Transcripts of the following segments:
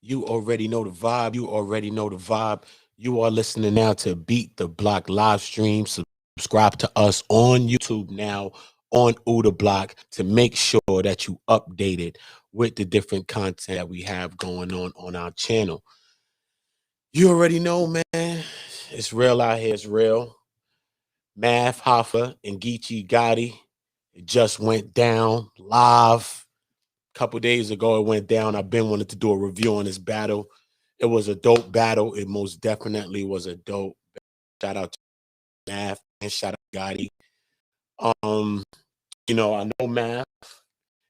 You already know the vibe. You already know the vibe. You are listening now to Beat the Block live stream. Subscribe to us on YouTube now on Uda Block to make sure that you updated with the different content that we have going on our channel. You already know, man. It's real out here. It's real. Math, HOFFA, and Geechi Gotti. It just went down live a couple days ago. It went down. I've been wanting to do a review on this battle. It was a dope battle. It most definitely was a dope. Shout out to Math and shout out to Gotti. I know Math,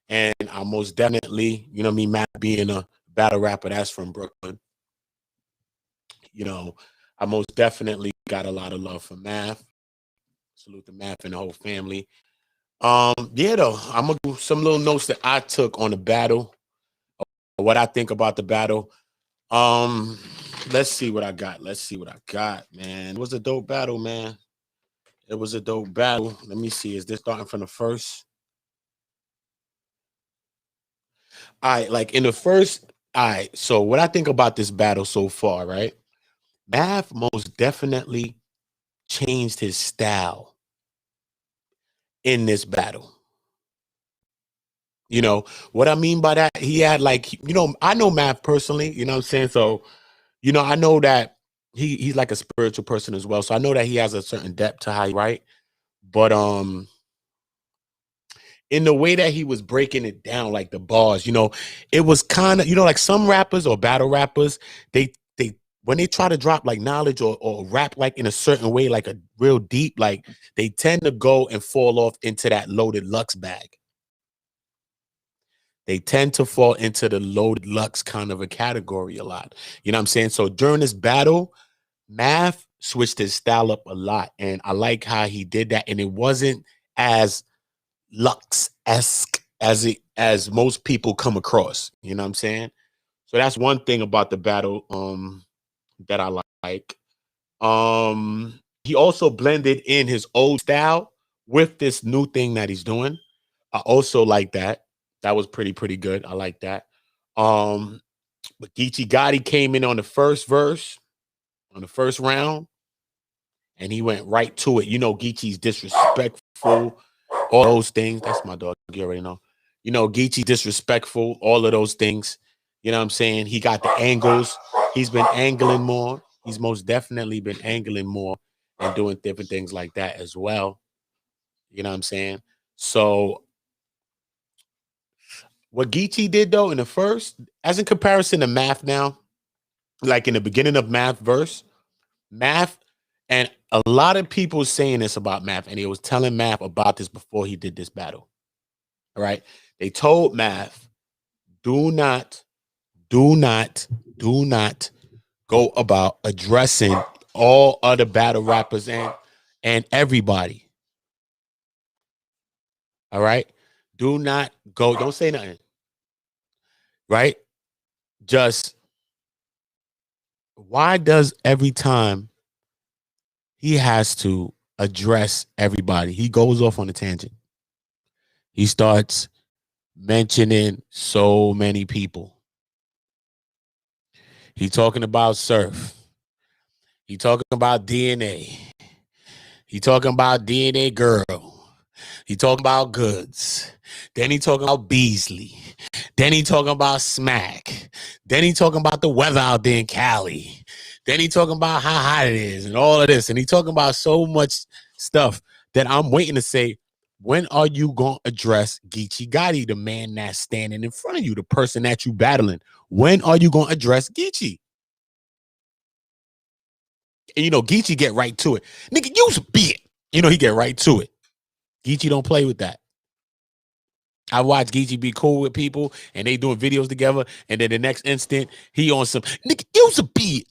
and I most definitely, Math being a battle rapper that's from Brooklyn. I most definitely got a lot of love for Math. Salute to Math and the whole family. Yeah, though, I'm gonna do some little notes that I took on the battle, what I think about the battle. Let's see what I got. Man. It was a dope battle, man. It was a dope battle. Let me see. Is this starting from the first? All right, like in the first. All right, so what I think about this battle so far, right? Math most definitely changed his style in this battle. What I mean by that, he had I know Math personally, you know what I'm saying? So, I know that he's like a spiritual person as well. So I know that he has a certain depth to how he write. But in the way that he was breaking it down, like the bars, it was kind of, like some rappers or battle rappers, they when they try to drop like knowledge or rap like in a certain way, like a real deep, like they tend to go and fall off into that loaded Lux bag. They tend to fall into the loaded Lux kind of a category a lot. You know what I'm saying? So during this battle, Math switched his style up a lot. And I like how he did that. And it wasn't as Lux-esque as most people come across. You know what I'm saying? So that's one thing about the battle that I like. He also blended in his old style with this new thing that he's doing. I also like that. That was pretty good. I like that. But Geechi Gotti came in on the first verse, on the first round, and he went right to it. Geechi's disrespectful, all those things. That's my dog. You already know. Geechi disrespectful, all of those things. You know what I'm saying? He got the angles. He's been angling more. He's most definitely been angling more and doing different things like that as well. You know what I'm saying? So what Geechi did though in the first, as in comparison to Math now, like in the beginning of Math verse, Math, and a lot of people saying this about Math, and he was telling Math about this before he did this battle. All right. They told Math, do not go about addressing all other battle rappers and everybody. All right. Do not go, don't say nothing. Right? Just why does every time he has to address everybody, he goes off on a tangent? He starts mentioning so many people. He talking about Surf. He talking about DNA. He talking about DNA Girl. He talking about Goods. Then he talking about Beasley. Then he talking about Smack. Then he talking about the weather out there in Cali. Then he talking about how hot it is and all of this. And he talking about so much stuff that I'm waiting to say, when are you going to address Geechi Gotti, the man that's standing in front of you, the person that you battling? When are you going to address Geechi? And, Geechi get right to it. Nigga, use a beat. He get right to it. Geechi don't play with that. I watch Geechi be cool with people and they doing videos together, and then the next instant he on some nigga use a beat.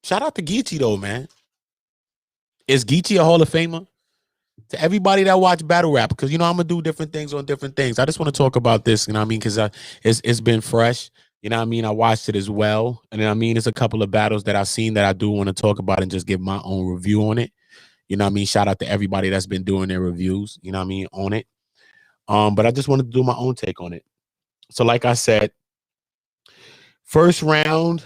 Shout out to Geechi though, man. Is Geechi a Hall of Famer? To everybody that watch battle rap, because I'm gonna do different things on different things. I just want to talk about this, because it's been fresh. I watched it as well, and it's a couple of battles that I've seen that I do want to talk about and just give my own review on it. Shout out to everybody that's been doing their reviews, on it. But I just wanted to do my own take on it. So like I said, first round,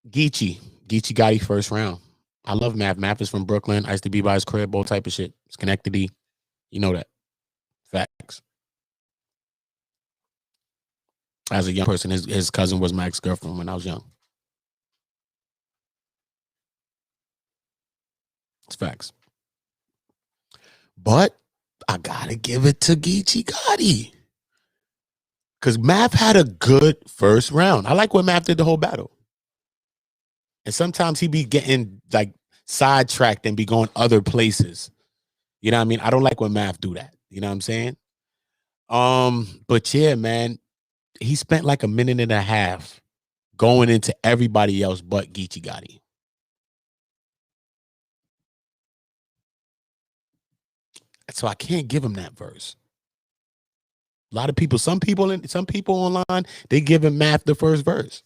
Geechi Gotti first round. I love Math. Math is from Brooklyn. I used to be by his crib, all type of shit. Schenectady. You know that. Facts. As a young person, his cousin was my ex-girlfriend when I was young. It's facts. But I gotta give it to Geechi Gotti. Because Math had a good first round. I like what Math did the whole battle. And sometimes he be getting like sidetracked and be going other places. You know what I mean? I don't like when Math do that. You know what I'm saying? But yeah, man, he spent like a minute and a half going into everybody else but Geechi Gotti. So I can't give him that verse. A lot of people, some people online, they give him Math the first verse.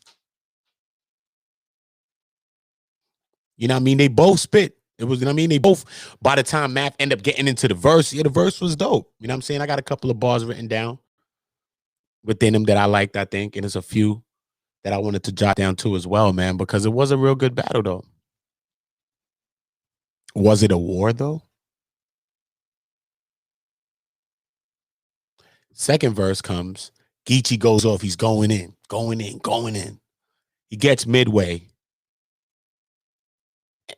You know what I mean? They both spit. It was, you know what I mean? They both, by the time Math ended up getting into the verse, yeah, the verse was dope. You know what I'm saying? I got a couple of bars written down within them that I liked, I think. And there's a few that I wanted to jot down too as well, man, because it was a real good battle though. Was it a war though? Second verse comes, Geechi goes off. He's going in, going in, going in. He gets midway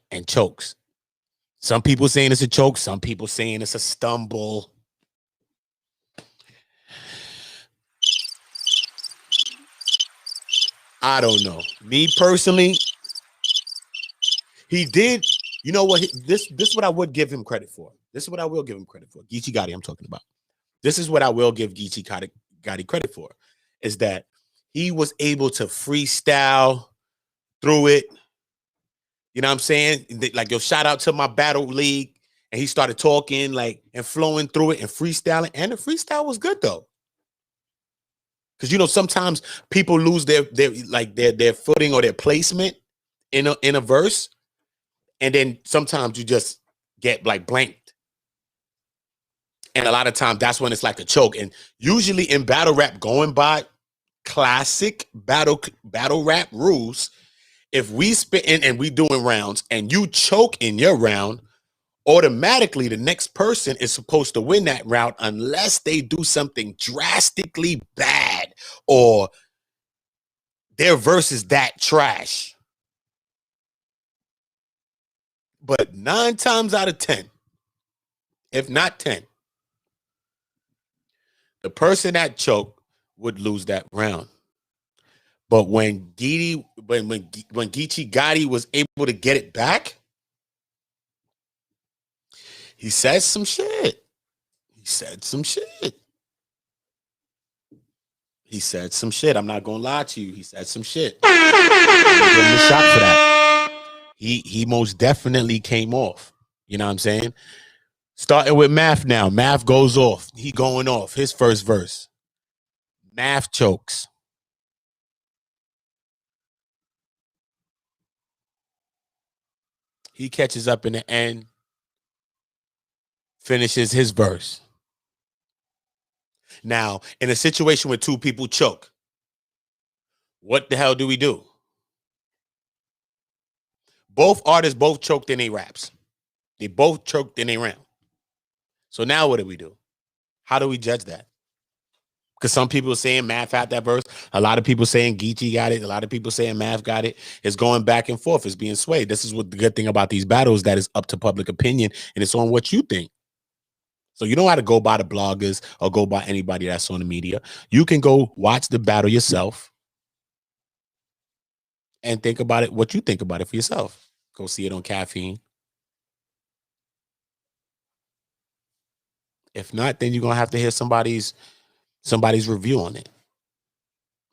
and chokes. Some people saying it's a choke. Some people saying it's a stumble. I don't know. Me personally, he did. You know what? This is what I would give him credit for. This is what I will give him credit for. Geechi Gotti, I'm talking about. This is what I will give Geechi Gotti credit for, is that he was able to freestyle through it. You know what I'm saying? Like, yo, shout out to my battle league. And he started talking like and flowing through it and freestyling. And the freestyle was good though. Because you know, sometimes people lose their footing or their placement in a verse. And then sometimes you just get like blanked. And a lot of times that's when it's like a choke. And usually in battle rap, going by classic battle rap rules, if we spit in and we doing rounds and you choke in your round, automatically the next person is supposed to win that round unless they do something drastically bad or their verse is that trash. But 9 times out of 10, if not 10, the person that choked would lose that round. But when Geechi Gotti was able to get it back, he said some shit. He said some shit. He said some shit. I'm not gonna lie to you. He said some shit. I'm gonna give him a shot for that. He most definitely came off. You know what I'm saying? Starting with Math now. Math goes off. He going off. His first verse. Math chokes. He catches up in the end. Finishes his verse. Now, in a situation where 2 people choke, what the hell do we do? Both artists both choked in their raps. They both choked in their round. So now what do we do? How do we judge that? Because some people are saying Math had that verse. A lot of people saying Geechi got it. A lot of people saying Math got it. It's going back and forth. It's being swayed. This is what the good thing about these battles, that is up to public opinion and it's on what you think. So you don't have to go by the bloggers or go by anybody that's on the media. You can go watch the battle yourself and think about it, what you think about it for yourself. Go see it on Caffeine. If not, then you're gonna have to hear somebody's review on it.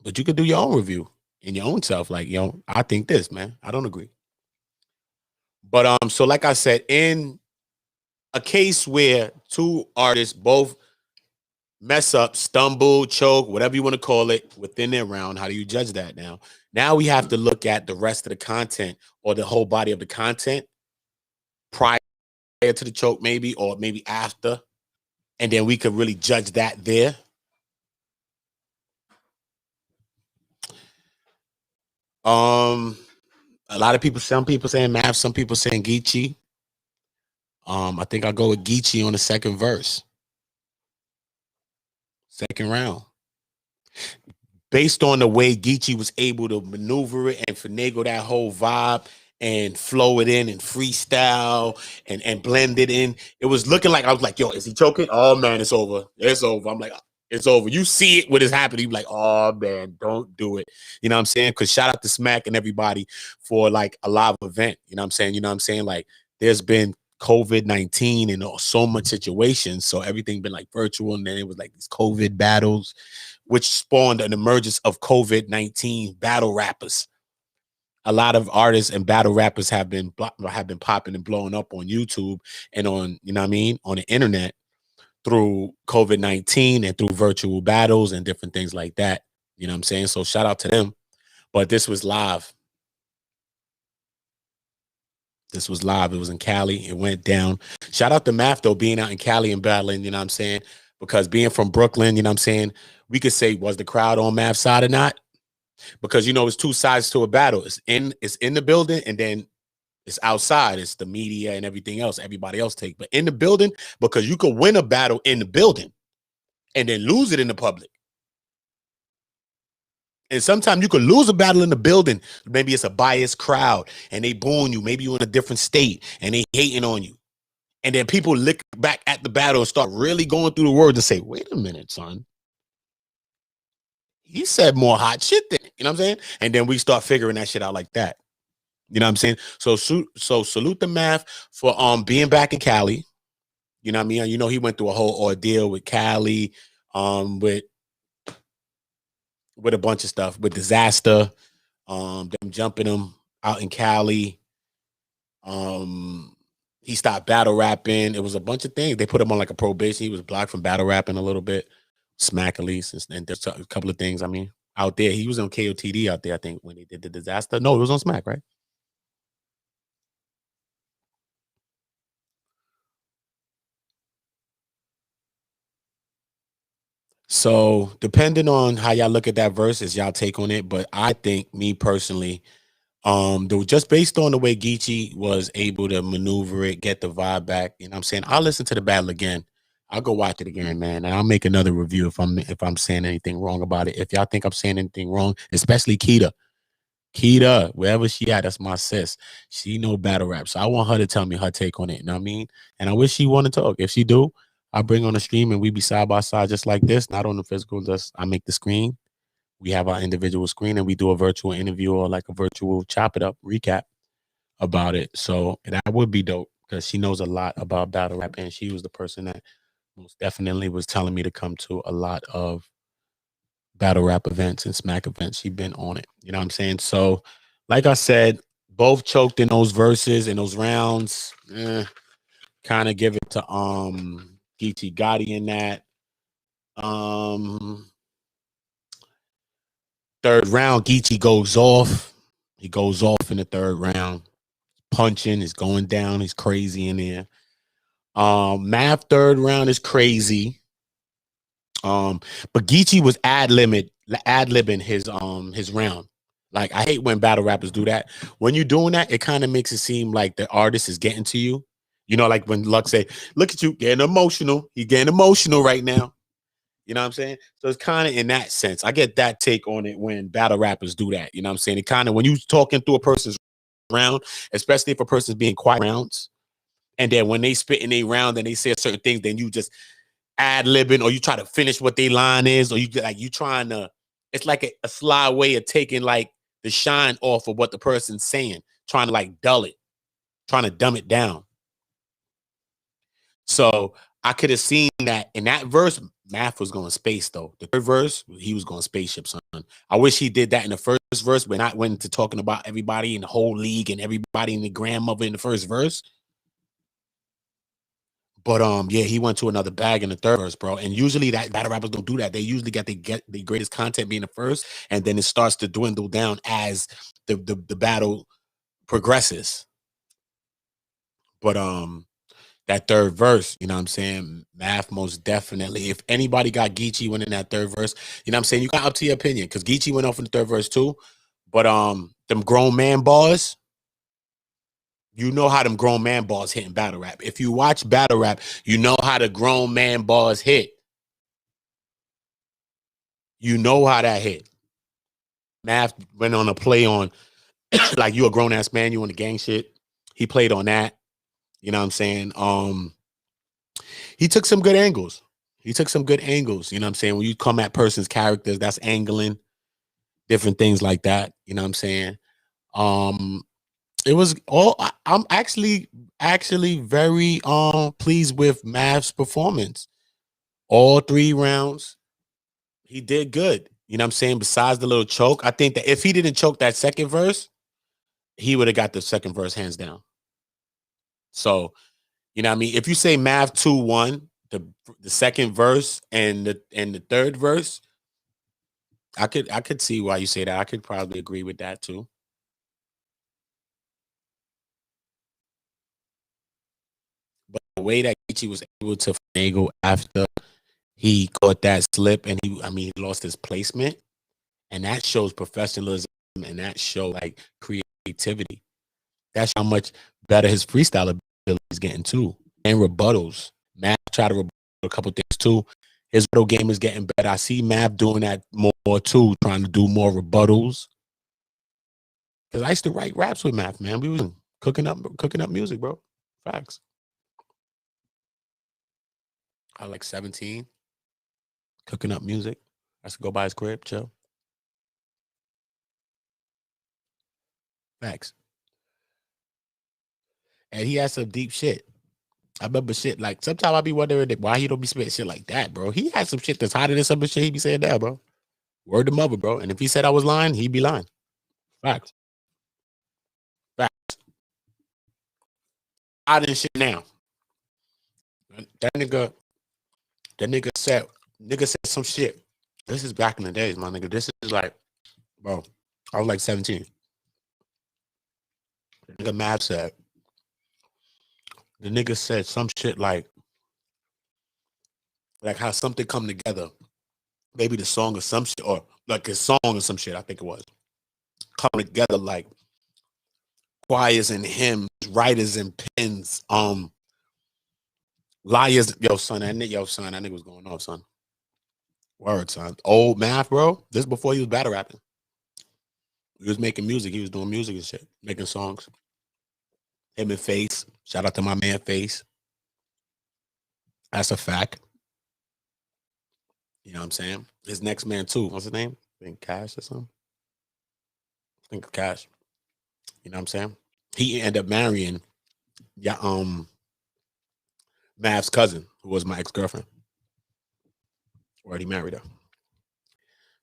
But you could do your own review in your own self. Like, I think this, man. I don't agree. But so like I said, in a case where 2 artists both mess up, stumble, choke, whatever you want to call it, within their round, how do you judge that now? Now we have to look at the rest of the content or the whole body of the content prior to the choke, maybe, or maybe after. and then we could really judge that there. A lot of people, some people saying Math, some people saying Geechi. I think I'll go with Geechi on the second verse, second round. Based on the way Geechi was able to maneuver it and finagle that whole vibe and flow it in and freestyle and blend it in. It was looking like, I was like, yo, is he choking? Oh man, it's over. It's over. I'm like, it's over. You see it what is happening. You're like, oh man, don't do it. You know what I'm saying? Because shout out to Smack and everybody for like a live event. You know what I'm saying? You know what I'm saying? Like there's been COVID-19 and so much situations. So everything been like virtual. And then it was like these COVID battles, which spawned an emergence of COVID-19 battle rappers. A lot of artists and battle rappers have been popping and blowing up on YouTube and on, you know what I mean, on the internet through COVID-19 and through virtual battles and different things like that. You know what I'm saying? So shout out to them. But this was live. This was live. It was in Cali. It went down. Shout out to Math, though, being out in Cali and battling, you know what I'm saying? Because being from Brooklyn, you know what I'm saying? We could say, was the crowd on Math's side or not? Because, you know, it's two sides to a battle. It's in the building, and then it's outside. It's the media and everything else. Everybody else take. But in the building, because you could win a battle in the building and then lose it in the public. And sometimes you could lose a battle in the building. Maybe it's a biased crowd and they booing you. Maybe you're in a different state and they hating on you. And then people look back at the battle and start really going through the words and say, wait a minute, son. He said more hot shit than, you know what I'm saying? And then we start figuring that shit out like that. You know what I'm saying? So salute the Math for being back in Cali. You know what I mean? You know, he went through a whole ordeal with Cali, with a bunch of stuff, with disaster, them jumping him out in Cali. He stopped battle rapping. It was a bunch of things. They put him on like a probation. He was blocked from battle rapping a little bit. Smack at least. And there's a couple of things. I mean, out there, he was on KOTD out there, I think, when he did the disaster. No, it was on Smack, right? So depending on how y'all look at that verse, is y'all take on it. But I think, me personally, though, just based on the way Geechi was able to maneuver it, get the vibe back, you know what I'm saying? I'll listen to the battle again. I'll go watch it again, man, and I'll make another review if I'm saying anything wrong about it. If y'all think I'm saying anything wrong, especially Keita, wherever she at, that's my sis. She know battle rap, so I want her to tell me her take on it. You know what I mean? And I wish she want to talk. If she do, I'll bring on the stream and we be side by side just like this, not on the physical. Just I make the screen. We have our individual screen and we do a virtual interview or like a virtual chop it up recap about it. So that would be dope because she knows a lot about battle rap and she was the person that most definitely was telling me to come to a lot of battle rap events and smack events. She's been on it. You know what I'm saying? So, like I said, both choked in those verses and those rounds. Kind of give it to Geechi Gotti in that. Third round, Geechi goes off. He goes off in the third round. Punching is going down. He's crazy in there. Math third round is crazy. But Geechi was ad-libbing his round. Like I hate when battle rappers do that. When you're doing that, it kind of makes it seem like the artist is getting to you. You know, like when Luck say, "Look at you getting emotional. He's getting emotional right now." You know what I'm saying? So it's kind of in that sense. I get that take on it when battle rappers do that. You know what I'm saying? It kind of when you talking through a person's round, especially if a person's being quiet rounds, and then when they spit in a round and they say certain things, then you just ad-libbing or you try to finish what they line is, or you trying to, it's like a sly way of taking like the shine off of what the person's saying, trying to like dull it, trying to dumb it down. So I could have seen that in that verse, Math was going space though. The third verse, he was going spaceship, son. I wish he did that in the first verse, but not went into talking about everybody in the whole league and everybody in the grandmother in the first verse. But yeah, he went to another bag in the third verse, bro. And usually that battle rappers don't do that. They usually get the greatest content being the first, and then it starts to dwindle down as the battle progresses. But that third verse, you know what I'm saying? Math most definitely. If anybody got Geechi winning that third verse, you know what I'm saying? You got up to your opinion because Geechi went off in the third verse too. But them grown man bars, you know how them grown man bars hit in battle rap. If you watch battle rap, you know how the grown man bars hit. You know how that hit. Math went on a play on like you a grown ass man, you on the gang shit. He played on that. You know what I'm saying? He took some good angles. He took some good angles. You know what I'm saying? When you come at person's characters, that's angling, different things like that. You know what I'm saying? Um, it was all I'm actually very pleased with Mav's performance. All 3 rounds, he did good. You know what I'm saying? Besides the little choke, I think that if he didn't choke that second verse, he would have got the second verse hands down. So, you know what I mean? If you say Mav 2-1, the second verse and the third verse, I could see why you say that. I could probably agree with that too. But the way that Geechi was able to finagle after he caught that slip and he lost his placement, and that shows professionalism and that shows like creativity. That's how much better his freestyle ability is getting too. And rebuttals. Mav tried to rebuttal a couple things too. His rebuttal game is getting better. I see Mav doing that more too, trying to do more rebuttals. Because I used to write raps with Mav, man. We was cooking up music, bro. Facts. I was like 17, cooking up music. I used to go by his crib, chill. Facts. And he had some deep shit. I remember shit like sometimes I be wondering why he don't be spitting shit like that, bro. He had some shit that's hotter than some of the shit he be saying that, bro. Word to mother, bro. And if he said I was lying, he'd be lying. Facts. Facts. I didn't shit now. That nigga said some shit. This is back in the days, my nigga. This is like, bro, I was like 17. The nigga Mav said, the nigga said some shit like how something come together. Maybe the song or some shit, or like a song or some shit, I think it was. Come together like choirs and hymns, writers and pens, liars. Yo, son, that nigga was going off, son. Word, son. Old Math, bro. This before he was battle rapping. He was making music. He was doing music and shit, making songs. Him and Face. Shout out to my man Face. That's a fact. You know what I'm saying? His next man too. What's his name? I think Cash or something. I think Cash. You know what I'm saying? He ended up marrying Mav's cousin, who was my ex-girlfriend. Already married her.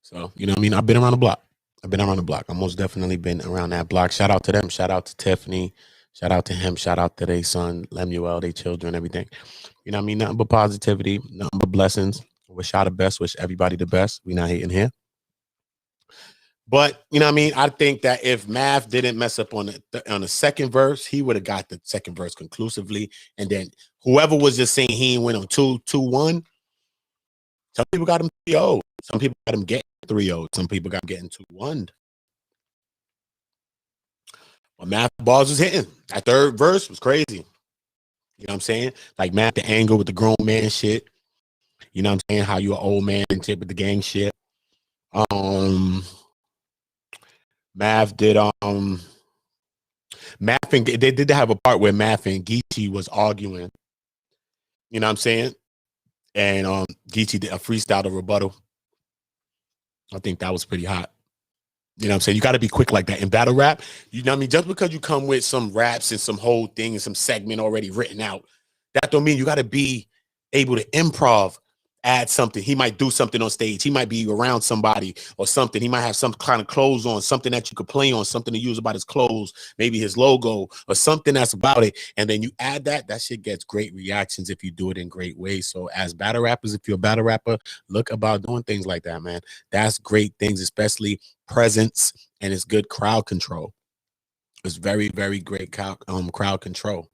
So, you know what I mean? I've been around the block. I've most definitely been around that block. Shout out to them. Shout out to Tiffany. Shout out to him. Shout out to their son, Lemuel, their children, everything. You know what I mean? Nothing but positivity, nothing but blessings. Wish y'all the best. Wish everybody the best. We not hating here. But you know what I mean? I think that if Mav didn't mess up on the second verse, he would have got the second verse conclusively. And then whoever was just saying he went on 2-1, some people got him 3-0. Some people got him getting 3-0. Some people got him getting 2-1. But Math balls was hitting. That third verse was crazy. You know what I'm saying? Like Math the angle with the grown man shit. You know what I'm saying? How you an old man and shit with the gang shit. Math did Math and they did have a part where Math and Geechi was arguing. You know what I'm saying? And Geechi did a freestyle to rebuttal. I think that was pretty hot. You know what I'm saying? You got to be quick like that. In battle rap, you know what I mean? Just because you come with some raps and some whole thing and some segment already written out, that don't mean you got to be able to improv, add something. He might do something on stage. He might be around somebody or something. He might have some kind of clothes on, something that you could play on, something to use about his clothes, maybe his logo or something that's about it. And then you add that shit gets great reactions if you do it in great ways. So as battle rappers, if you're a battle rapper, look about doing things like that, man. That's great things, especially presence, and it's good crowd control. It's very, very great crowd control.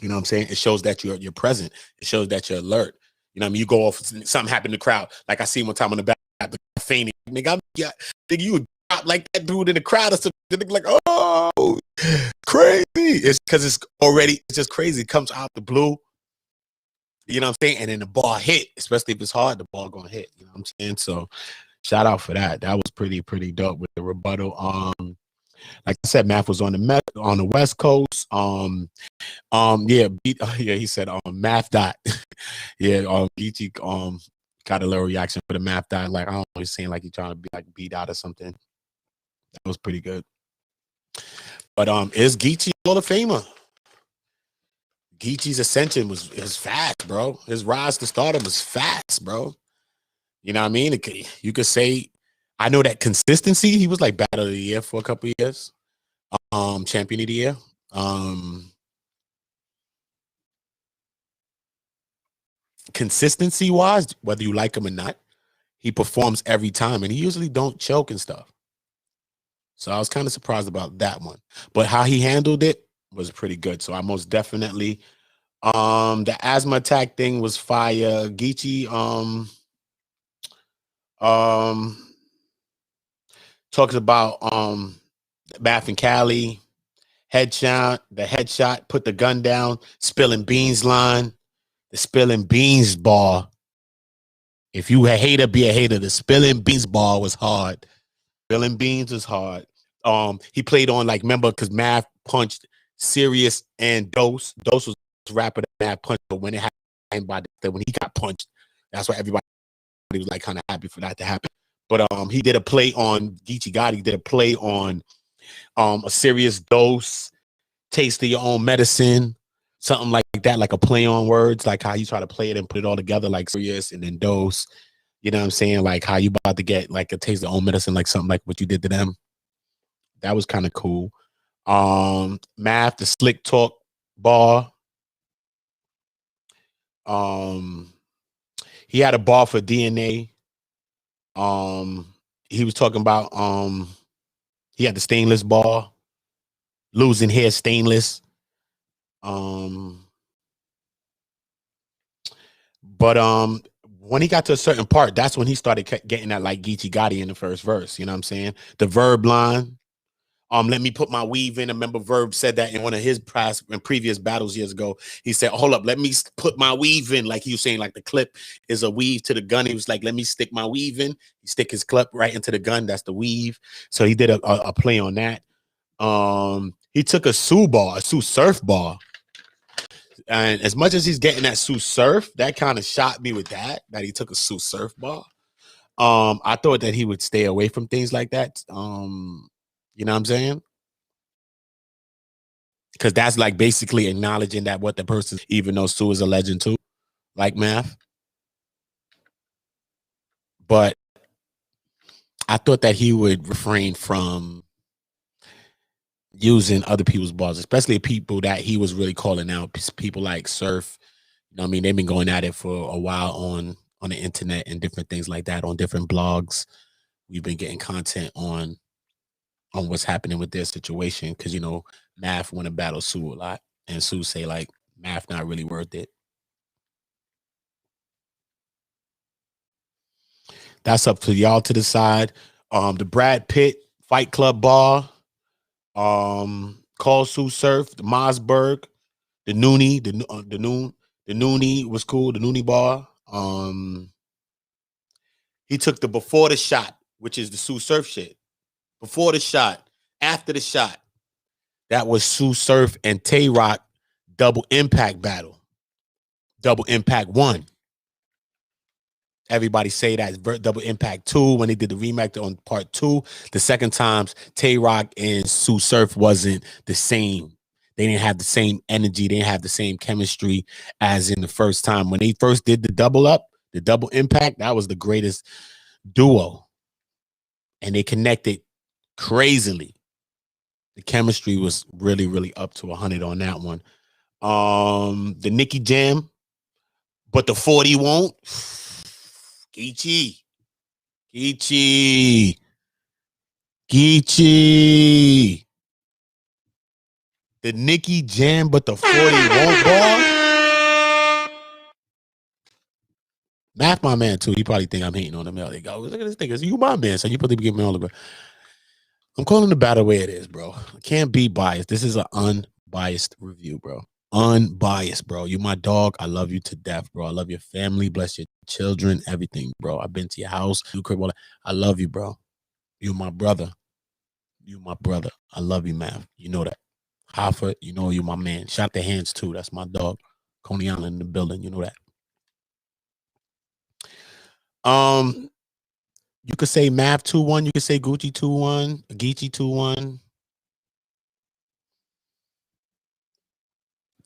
You know what I'm saying? It shows that you're present. It shows that you're alert. You know what I mean? You go off, something happened in the crowd. Like I seen one time on the back, the fainting. Nigga, nigga, you would drop like that dude in the crowd or something. Nigga like, oh, crazy. It's because it's just crazy. It comes out the blue. You know what I'm saying? And then the ball hit, especially if it's hard, the ball gonna hit. You know what I'm saying? So shout out for that. That was pretty dope with the rebuttal. Like I said, Math was on the West Coast. Yeah, yeah, he said Math dot. Yeah, Geechi got a little reaction for the Math dot. Like, I don't know, he's saying like he's trying to be like beat out or something. That was pretty good. But is Geechi Hall of Famer? Geechi's ascension was fast, bro. His rise to stardom was fast, bro. You know what I mean? You could say, I know that consistency. He was like Battle of the Year for a couple of years. Champion of the Year. Consistency wise, whether you like him or not, he performs every time, and he usually don't choke and stuff. So I was kind of surprised about that one, but how he handled it was pretty good. So I most definitely, the asthma attack thing was fire. Geechi, talks about Bath and Cali headshot, the headshot, put the gun down, spilling beans line, the spilling beans bar. If you a hater, be a hater. The spilling beans bar was hard. Spilling beans was hard. He played on, like, remember, because Math punched Sirius and Dose. Dose was rapper that Math punched, but when it happened, when he got punched, that's why everybody was like kind of happy for that to happen. But he did a play on Geechi Gotti, did a play on a Sirius Dose, taste of your own medicine, something like that, like a play on words, like how you try to play it and put it all together, like Sirius and then Dose. You know what I'm saying? Like how you about to get like a taste of your own medicine, like something like what you did to them. That was kind of cool. Math, the slick talk bar. He had a bar for DNA. He was talking about he had the stainless bar, losing hair stainless. But when he got to a certain part, that's when he started getting that like Geechi Gotti in the first verse. You know what I'm saying? The verb line. Let me put my weave in. I remember Verb said that in one of his previous battles years ago. He said, hold up, let me put my weave in. Like he was saying, like the clip is a weave to the gun. He was like, let me stick my weave in. He stick his clip right into the gun. That's the weave. So he did a play on that. He took a Sue bar, a Sue surf bar. And as much as he's getting that Sue surf, that kind of shot me with that he took a Sue surf bar. I thought that he would stay away from things like that. You know what I'm saying? Because that's like basically acknowledging that what the person, even though Sue is a legend too, like Math. But I thought that he would refrain from using other people's bars, especially people that he was really calling out. People like Surf. You know what I mean? They've been going at it for a while on the internet and different things like that, on different blogs. We've been getting content on what's happening with their situation, because, you know, Math want to battle Sue a lot, and Sue say like Math not really worth it. That's up to y'all to decide. The Brad Pitt Fight Club bar, Call Sue Surf, the Mossberg, the Noonie, the Noonie was cool. The Noonie bar. He took the before the shot, which is the Sue Surf shit. Before the shot, after the shot, that was Sue Surf and Tay Rock double impact battle. Double impact 1. Everybody say that double impact 2 when they did the remake on part 2. The second times, Tay Rock and Sue Surf wasn't the same. They didn't have the same energy. They didn't have the same chemistry as in the first time. When they first did the double up, the double impact, that was the greatest duo. And they connected crazily. The chemistry was really, really up to 100 on that one. The Nicky Jam, but the 40 won't. Geechi. Geechi. The Nicki Jam, but the 40 won't bar. Math my man too. He probably think I'm hating on him. They go, look at this nigga. You my man, so you probably give me all the. I'm calling the battle way it is, bro. I can't be biased. This is an unbiased review, bro. Unbiased, bro. You my dog. I love you to death, bro. I love your family. Bless your children. Everything, bro. I've been to your house. I love you, bro. You my brother. You my brother. I love you, man. You know that. Hoffa, you know you my man. Shout the hands too. That's my dog. Coney Island in the building. You know that. You could say Math 2-1. You could say Gucci 2-1. Geechi 2-1.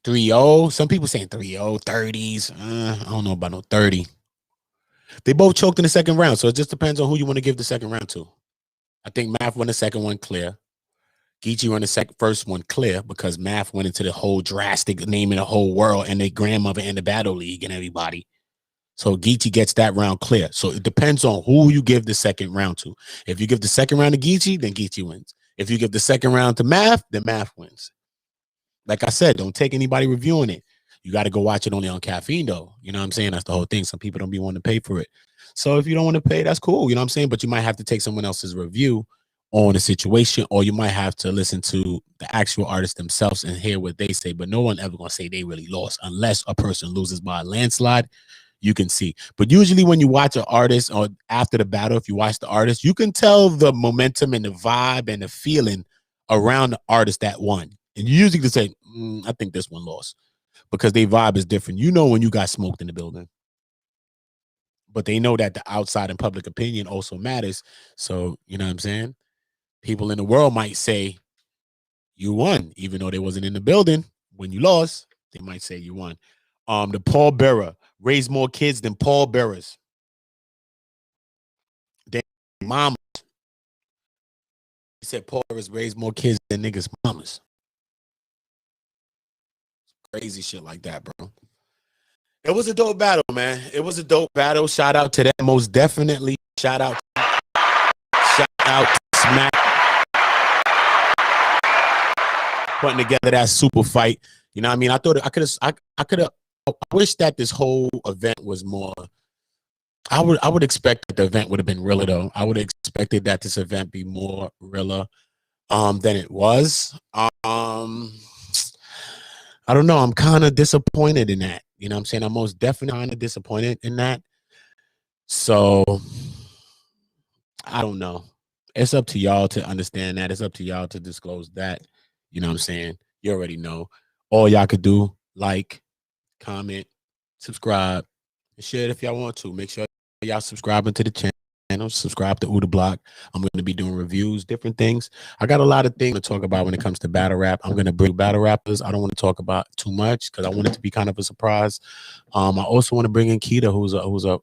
3-0. Some people saying 3-0, 30s. I don't know about no 30. They both choked in the second round, so it just depends on who you want to give the second round to. I think Math won the second one clear. Geechi won the first one clear because Math went into the whole drastic naming the whole world and their grandmother in the battle league and everybody. So Geechi gets that round clear. So it depends on who you give the second round to. If you give the second round to Geechi, then Geechi wins. If you give the second round to Math, then Math wins. Like I said, don't take anybody reviewing it. You got to go watch it only on Caffeine, though. You know what I'm saying? That's the whole thing. Some people don't be wanting to pay for it. So if you don't want to pay, that's cool. You know what I'm saying? But you might have to take someone else's review on the situation, or you might have to listen to the actual artist themselves and hear what they say. But no one ever going to say they really lost unless a person loses by a landslide. You can see. But usually when you watch an artist or after the battle, if you watch the artist, you can tell the momentum and the vibe and the feeling around the artist that won. And you usually can say, I think this one lost because their vibe is different. You know when you got smoked in the building. But they know that the outside and public opinion also matters. So, you know what I'm saying? People in the world might say you won, even though they wasn't in the building. When you lost, they might say you won. The Paul Bearer raised more kids than Paul Bearers. They mamas. He said Paul Bearers raised more kids than niggas' mamas. Crazy shit like that, bro. It was a dope battle, man. It was a dope battle. Shout out to that. Most definitely. Shout out to Smack. Putting together that super fight. You know what I mean? I thought I wish that this whole event was more. I would expect that the event would have been realer though. I would have expected that this event be more realer than it was. I don't know. I'm kind of disappointed in that. You know what I'm saying? I'm most definitely kind of disappointed in that. So I don't know. It's up to y'all to understand that. It's up to y'all to disclose that. You know what I'm saying? You already know. All y'all could do, like, comment, subscribe, and share it if y'all want to. Make sure y'all subscribing to the channel. Subscribe to Uda Block. I'm going to be doing reviews, different things. I got a lot of things to talk about when it comes to battle rap. I'm going to bring battle rappers. I don't want to talk about too much because I want it to be kind of a surprise. I also want to bring in Keita, who's a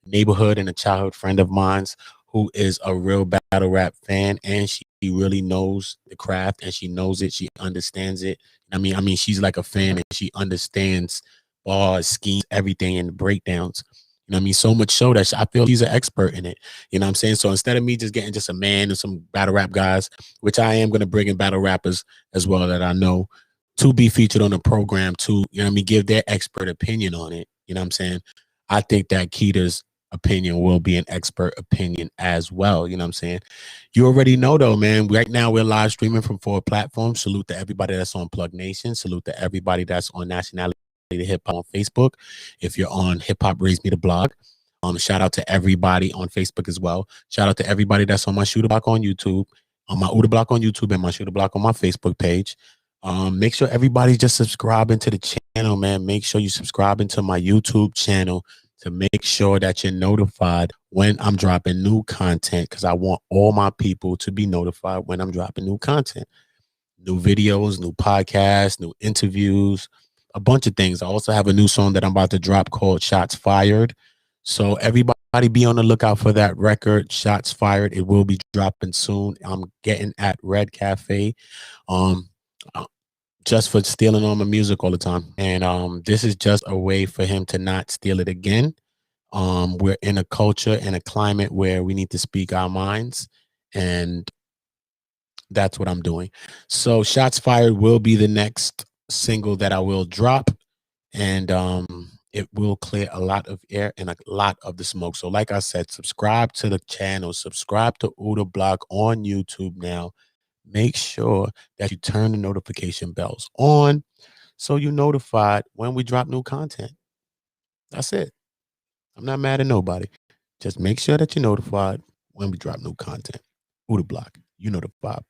neighborhood and a childhood friend of mine's, who is a real battle rap fan, and she really knows the craft and she knows it. She understands it. I mean, she's like a fan and she understands bars, schemes, everything, and the breakdowns. You know what I mean? So much so that I feel she's an expert in it. You know what I'm saying? So instead of me just getting just a man and some battle rap guys, which I am going to bring in battle rappers as well that I know to be featured on the program to, you know what I mean, give their expert opinion on it. You know what I'm saying? I think that Keita's opinion will be an expert opinion as well. You know what I'm saying? You already know though, man. Right now we're live streaming from 4 platforms. Salute to everybody that's on Plug Nation. Salute to everybody that's on Nationality to Hip Hop on Facebook. If you're on Hip Hop Raise Me the Blog, shout out to everybody on Facebook as well. Shout out to everybody that's on my Shooter Block on YouTube, on my Uda Block on YouTube, and my Shooter Block on my Facebook page. Make sure everybody's just subscribing to the channel, man. Make sure you subscribing to my YouTube channel to make sure that you're notified when I'm dropping new content, because I want all my people to be notified when I'm dropping new content, new videos, new podcasts, new interviews, a bunch of things. I also have a new song that I'm about to drop called Shots Fired. So everybody be on the lookout for that record, Shots Fired. It will be dropping soon. I'm getting at Red Cafe. Just for stealing all my music all the time. And this is just a way for him to not steal it again. We're in a culture and a climate where we need to speak our minds. And That's what I'm doing. So Shots Fired will be the next single that I will drop, and it will clear a lot of air and a lot of the smoke. So like I said, subscribe to the channel, subscribe to Uda Block on YouTube now. Make sure that you turn the notification bells on so you're notified when we drop new content. That's it. I'm not mad at nobody. Just make sure that you're notified when we drop new content. Uda Block, you know the vibe.